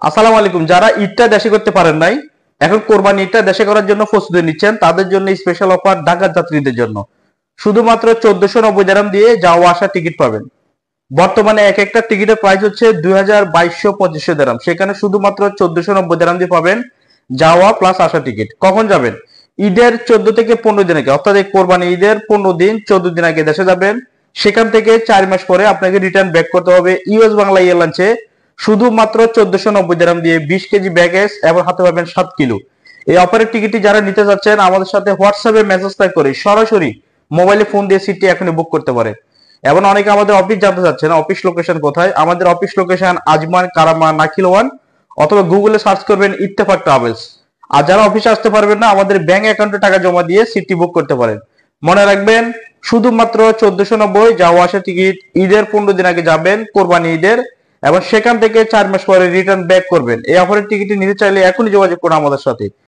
আসসালামু আলাইকুম। যারা ঈদটা দেশে করতে পারেন নাই, এখন কোরবানি ঈদটা দেশে করার জন্য প্রস্তুতি নিচ্ছেন, তাদের জন্য স্পেশাল অফার ঢাকার যাত্রীদের জন্য। শুধুমাত্র 1490 দিয়ে যাওয়া আসা টিকিট পাবেন। বর্তমানে এক একটা টিকিটের প্রাইস হচ্ছে 2200-2500 সেখানে শুধুমাত্র 1490 দিয়ে পাবেন যাওয়া প্লাস আসা টিকিট। কখন যাবেন? ঈদের 14 থেকে 15 দিন আগে, অর্থাৎ এই কোরবানি ঈদের 15 দিন 14 দিন আগে দেশে যাবেন। সেখান থেকে 4 মাস পরে আপনাকে রিটার্ন ব্যাক করতে হবে ইউএস বাংলা এয়ারলাইন্সে শুধুমাত্র 1490 দিয়ে 20 কেজি ব্যাগেজ এবং হাতে পাবেন 7 কিলো। এই অফারের টিকিটটি যারা নিতে যাচ্ছেন আমাদের সাথে হোয়াটসঅ্যাপে মেসেজ করে সরাসরি মোবাইলে ফোন দিয়ে সিটটি এখনই বুক করতে পারে। এবং অনেকে আমাদের অফিস জানতে চাচ্ছেন, অফিস লোকেশন কোথায়? আমাদের অফিস লোকেশন আজমান, কারামা, নাখিলওয়ান, অথবা গুগলে সার্চ করবেন ইত্তেফাক ট্রাভেলস। আর যারা অফিসে আসতে পারবেন না, আমাদের ব্যাংক অ্যাকাউন্টে টাকা জমা দিয়ে সিটটি বুক করতে পারেন। মনে রাখবেন, শুধুমাত্র 1490 যাওয়া আসা টিকিট। ঈদের 15 দিন আগে যাবেন কোরবানি ঈদের, এবং সেখান থেকে 4 মাস পরে রিটার্ন ব্যাক করবেন। এই অফারের টিকিটটি নিতে চাইলে এখনই যোগাযোগ করুন আমাদের সাথে।